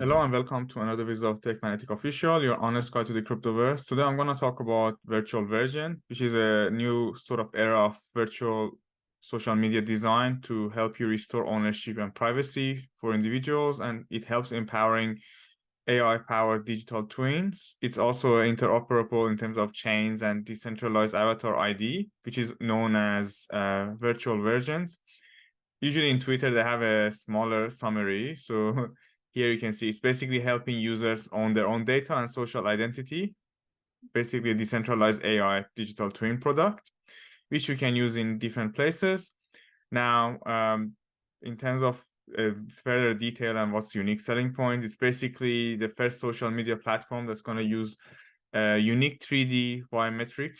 Hello and welcome to another visit of Techfanaticofficial, your honest guide to the Cryptoverse. Today I'm going to talk about virtual version, which is a new sort of era of virtual social media design to help you restore ownership and privacy for individuals, and it helps empowering AI-powered digital twins. It's also interoperable in terms of chains and decentralized avatar ID, which is known as virtual versions. Usually in Twitter, they have a smaller summary. So here you can see it's basically helping users own their own data and social identity, basically a decentralized AI digital twin product, which you can use in different places. Now, in terms of further detail and what's unique selling point, it's basically the first social media platform that's going to use unique 3D biometric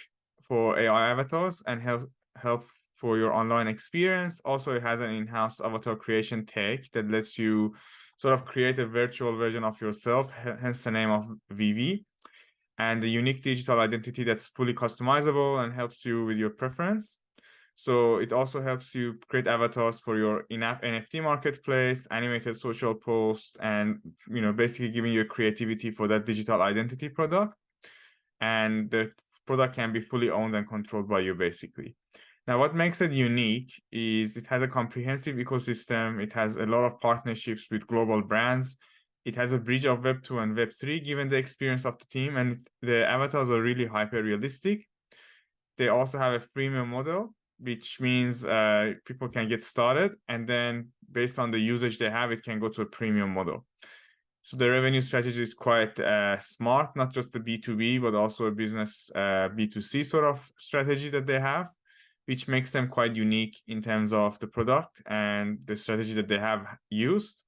for AI avatars and help for your online experience. Also, it has an in-house avatar creation tech that lets you sort of create a virtual version of yourself, hence the name of VV, and the unique digital identity that's fully customizable and helps you with your preference. So it also helps you create avatars for your in-app NFT marketplace, animated social posts, and basically giving you creativity for that digital identity product. And the product can be fully owned and controlled by you, basically. Now, what makes it unique is it has a comprehensive ecosystem. It has a lot of partnerships with global brands. It has a bridge of Web 2 and Web 3, given the experience of the team, and the avatars are really hyper-realistic. They also have a freemium model, which means people can get started, and then based on the usage they have, it can go to a premium model. So the revenue strategy is quite smart, not just the B2B, but also a business B2C sort of strategy that they have, which makes them quite unique in terms of the product and the strategy that they have used.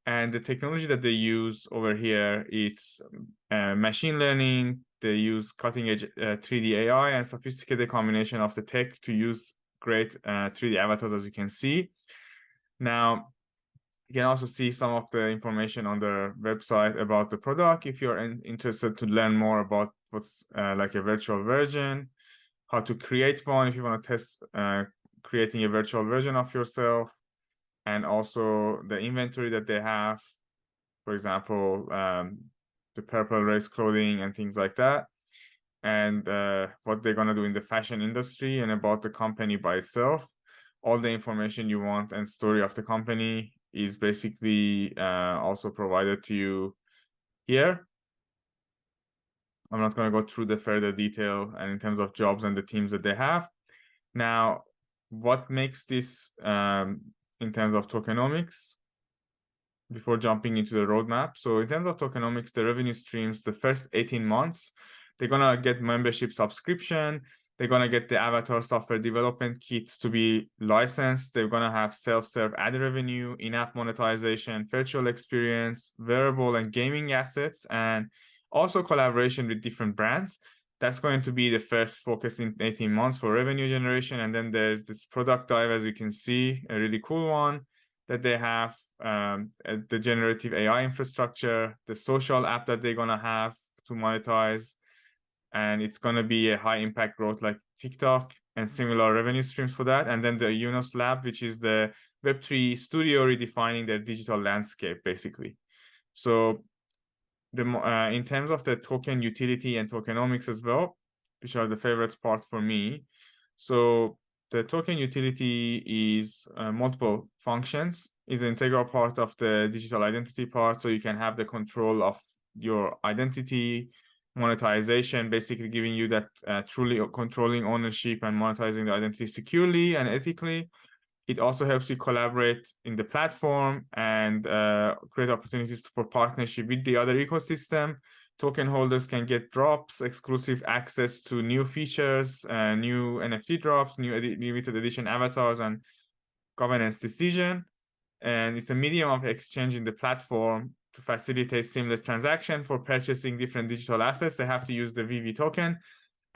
And the technology that they use over here, it's machine learning. They use cutting-edge 3D AI and sophisticated combination of the tech to use great 3D avatars, as you can see. Now, you can also see some of the information on their website about the product if you're interested to learn more about what's like a virtual version, how to create one if you want to test creating a virtual version of yourself, and also the inventory that they have, for example, the purple race clothing and things like that, and what they're going to do in the fashion industry and about the company by itself. All the information you want and story of the company is basically also provided to you here. I'm not going to go through the further detail and in terms of jobs and the teams that they have. Now, what makes this in terms of tokenomics, before jumping into the roadmap? So in terms of tokenomics, the revenue streams, the first 18 months, they're going to get membership subscription. They're going to get the avatar software development kits to be licensed. They're going to have self-serve ad revenue, in-app monetization, virtual experience, wearable and gaming assets, and also collaboration with different brands. That's going to be the first focus in 18 months for revenue generation. And then there's this product dive, as you can see, a really cool one that they have, the generative AI infrastructure, the social app that they're going to have to monetize. And it's going to be a high impact growth like TikTok and similar revenue streams for that. And then the Unos Lab, which is the Web3 studio redefining their digital landscape, basically. So in terms of the token utility and tokenomics as well, which are the favorite part for me. So the token utility is multiple functions, is an integral part of the digital identity part. So you can have the control of your identity, monetization, basically giving you that truly controlling ownership and monetizing the identity securely and ethically. It also helps you collaborate in the platform and create opportunities for partnership with the other ecosystem. Token holders can get drops, exclusive access to new features, new NFT drops, new limited edition avatars, and governance decision. And it's a medium of exchange in the platform to facilitate seamless transaction for purchasing different digital assets. They have to use the VV token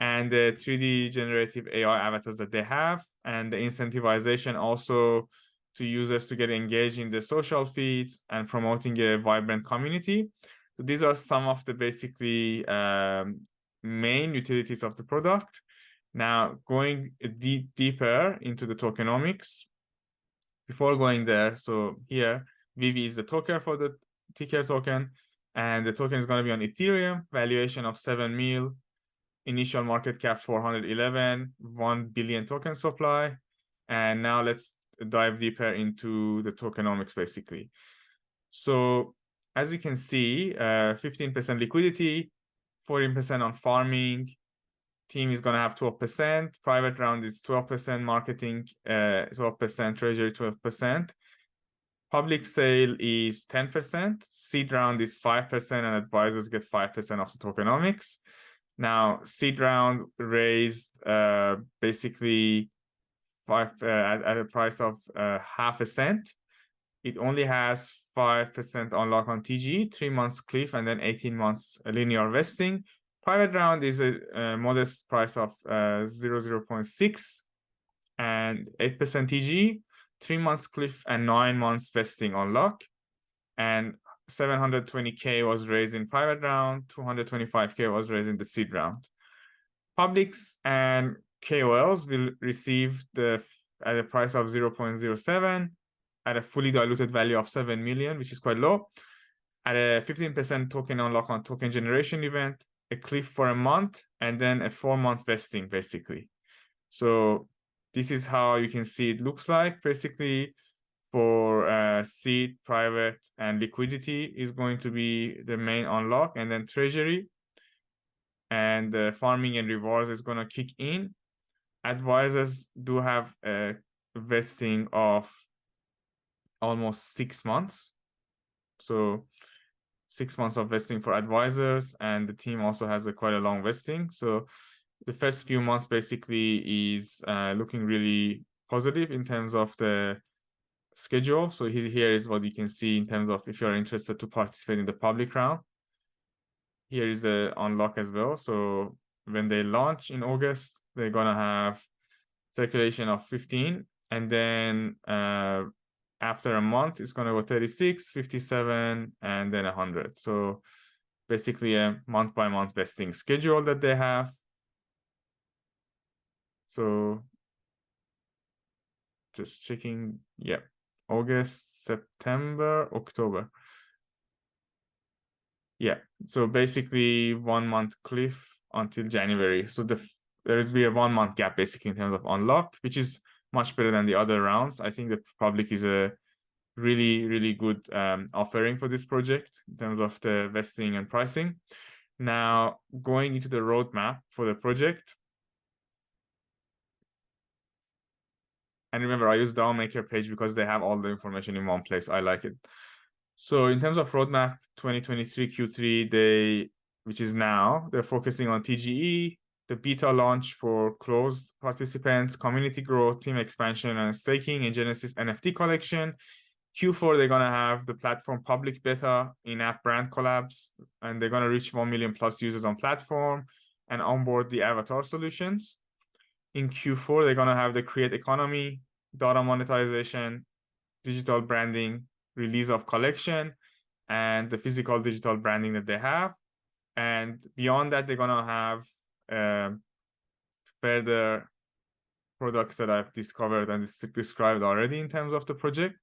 and the 3D generative AI avatars that they have, and the incentivization also to users to get engaged in the social feeds and promoting a vibrant community. So these are some of the basically main utilities of the product. Now, going deeper into the tokenomics, before going there, so here, VV is the token for the ticker token, and the token is going to be on Ethereum, valuation of 7 mil, initial market cap 411, 1 billion token supply. And now let's dive deeper into the tokenomics basically. So as you can see, 15% liquidity, 14% on farming, team is going to have 12%, private round is 12%, marketing 12%, treasury 12%. Public sale is 10%, seed round is 5%, and advisors get 5% of the tokenomics. Now, seed round raised basically at a price of half a cent. It only has 5% unlock on TG, 3 months cliff, and then 18 months linear vesting. Private round is a modest price of 0.6 and 8% TG, 3 months cliff, and 9 months vesting unlock. And 720K was raised in private round, 225K was raised in the seed round. Publics and KOLs will receive at a price of 0.07 at a fully diluted value of 7 million, which is quite low, at a 15% token unlock on token generation event, a cliff for a month, and then a 4-month vesting basically. So this is how you can see it looks like basically. For seed, private, and liquidity is going to be the main unlock, and then treasury and farming and rewards is going to kick in. Advisors do have a vesting of almost 6 months. So 6 months of vesting for advisors, and the team also has quite a long vesting. So the first few months basically is looking really positive in terms of the schedule. So here is what you can see in terms of if you're interested to participate in the public round. Here is the unlock as well. So when they launch in August, they're gonna have circulation of 15, and then after a month, it's gonna go 36, 57, and then 100. So basically a month-by-month vesting schedule that they have. So just checking, yeah, August, September, October. Yeah, so basically 1 month cliff until January. So there will be a 1 month gap basically in terms of unlock, which is much better than the other rounds. I think the public is a really, really good offering for this project in terms of the vesting and pricing. Now, going into the roadmap for the project. And remember, I use DAO Maker page because they have all the information in one place. I like it. So in terms of roadmap, 2023 Q3, which is now, they're focusing on TGE, the beta launch for closed participants, community growth, team expansion and staking, and Genesis NFT collection. Q4, they're gonna have the platform public beta, in-app brand collabs, and they're gonna reach 1 million plus users on platform and onboard the avatar solutions. In Q4, they're gonna have the create economy, data monetization, digital branding, release of collection, and the physical digital branding that they have. And beyond that, they're gonna have further products that I've discovered and described already in terms of the project.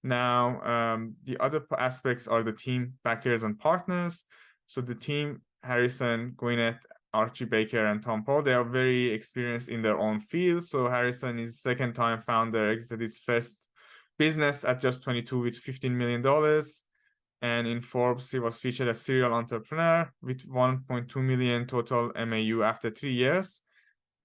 Now, the other aspects are the team backers and partners. So the team, Harrison, Gwyneth, Archie Baker, and Tom Paul, they are very experienced in their own field. So Harrison is second-time founder, exited his first business at just 22 with $15 million. And in Forbes, he was featured as serial entrepreneur with 1.2 million total MAU after 3 years.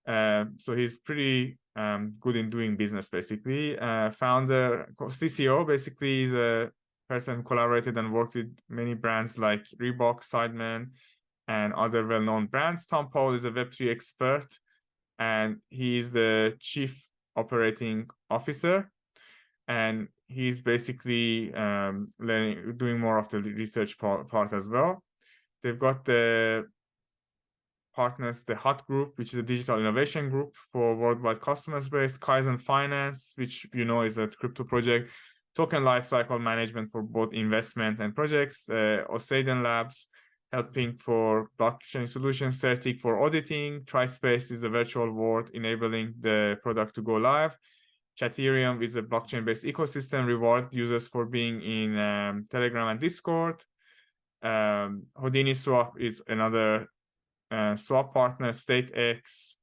So he's pretty good in doing business, basically. Founder, CCO, basically is a person who collaborated and worked with many brands like Reebok, Sidemen, and other well-known brands. Tom Paul is a Web3 expert, and he is the chief operating officer. And he's basically doing more of the research part as well. They've got the partners, the HOT group, which is a digital innovation group for worldwide customers base, Kaizen Finance, which you know is a crypto project, token lifecycle management for both investment and projects, Osaden Labs, helping for blockchain solutions, Certic for auditing, TriSpace is a virtual world enabling the product to go live, Chaterium is a blockchain-based ecosystem, reward users for being in Telegram and Discord. Houdini Swap is another swap partner, StateX,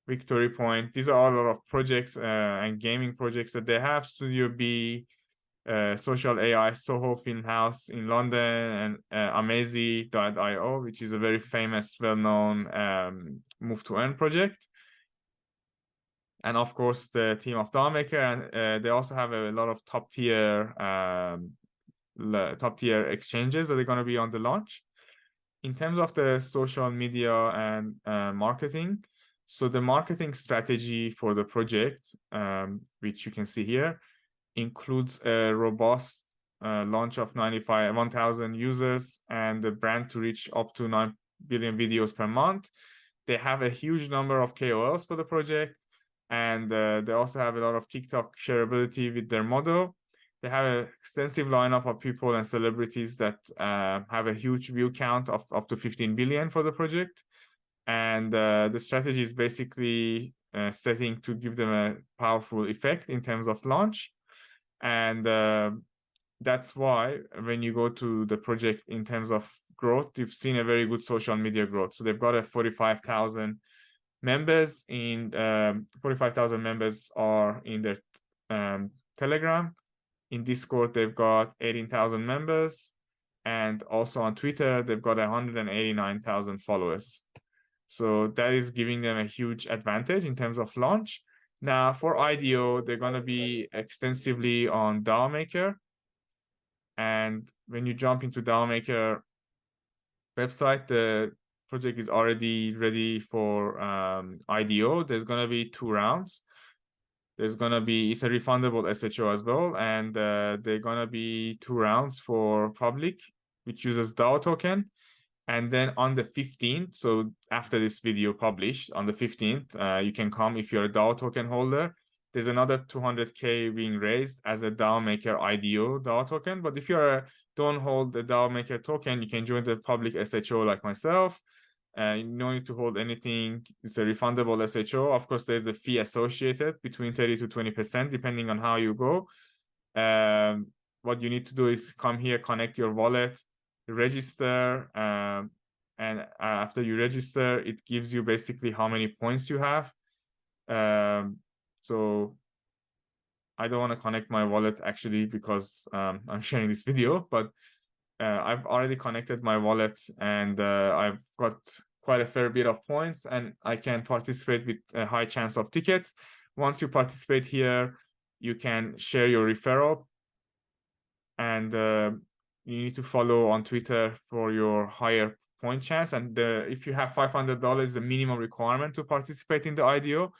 Victory Point. These are all a lot of projects and gaming projects that they have. Studio B, Social AI, Soho Film House in London, and Amazy.io, which is a very famous, well-known move to earn project. And of course, the team of DAO Maker, and they also have a lot of top tier exchanges that are going to be on the launch. In terms of the social media and marketing, so the marketing strategy for the project, which you can see here, includes a robust launch of 1,000 users and the brand to reach up to 9 billion videos per month. They have a huge number of KOLs for the project, and they also have a lot of TikTok shareability with their model. They have an extensive lineup of people and celebrities that have a huge view count of up to 15 billion for the project. And the strategy is basically setting to give them a powerful effect in terms of launch. And that's why when you go to the project in terms of growth, you've seen a very good social media growth. So they've got a 45,000 members in 45,000 members are in their Telegram. In Discord, they've got 18,000 members. And also on Twitter, they've got 189,000 followers. So that is giving them a huge advantage in terms of launch. Now for IDO, they're going to be extensively on DAO Maker. And when you jump into DAO Maker website, the project is already ready for IDO. There's going to be 2 rounds. There's going to be, it's a refundable SHO as well. And they're going to be 2 rounds for public, which uses DAO token. And then on the 15th, so after this video published, on the 15th, you can come if you're a DAO token holder. There's another 200K being raised as a DAO Maker IDO DAO token. But if you don't hold the DAO Maker token, you can join the public SHO like myself. You don't need to hold anything. It's a refundable SHO. Of course, there's a fee associated between 30 to 20%, depending on how you go. What you need to do is come here, connect your wallet, register, and after you register, it gives you basically how many points you have. So I don't want to connect my wallet actually because I'm sharing this video, but I've already connected my wallet, and I've got quite a fair bit of points, and I can participate with a high chance of tickets. Once you participate here, you can share your referral, and you need to follow on Twitter for your higher point chance. And if you have $500, the minimum requirement to participate in the IDO.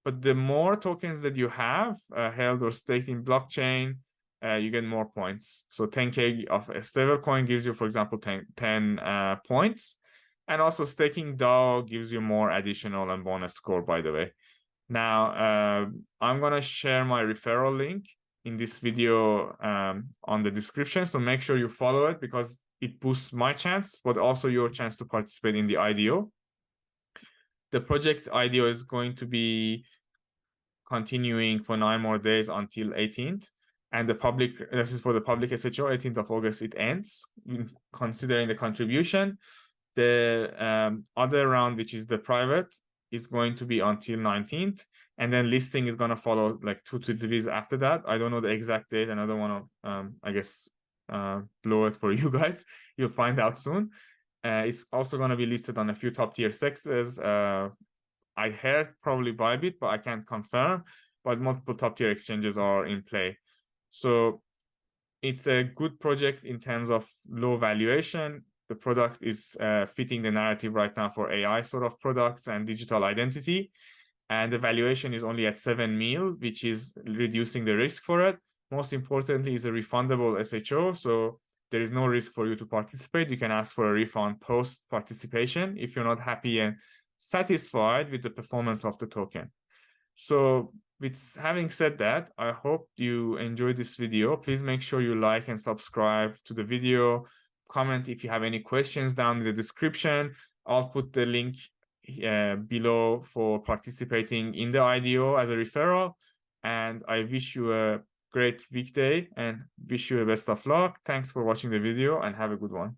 But the more tokens that you have held or staked in blockchain, you get more points. So 10K of a stable coin gives you, for example, 10 points. And also staking DAO gives you more additional and bonus score, by the way. Now, I'm going to share my referral link in this video on the description. So make sure you follow it because it boosts my chance, but also your chance to participate in the IDO. The project IDO is going to be continuing for 9 more days until 18th. And this is for the public SHO, 18th of August, it ends, considering the contribution. The other round, which is the private, is going to be until 19th. And then listing is going to follow like 2 to 3 days after that. I don't know the exact date, and I don't want to, I guess, blow it for you guys. You'll find out soon. It's also going to be listed on a few top tier sexes. I heard probably Bybit, but I can't confirm. But multiple top tier exchanges are in play. So it's a good project in terms of low valuation. The product is fitting the narrative right now for AI sort of products and digital identity. And the valuation is only at 7 mil, which is reducing the risk for it. Most importantly, is a refundable SHO. So there is no risk for you to participate. You can ask for a refund post participation if you're not happy and satisfied with the performance of the token. So with having said that, I hope you enjoyed this video. Please make sure you like and subscribe to the video. Comment if you have any questions down in the description. I'll put the link below for participating in the IDO as a referral. and I wish you a great weekday and wish you the best of luck. Thanks for watching the video and have a good one.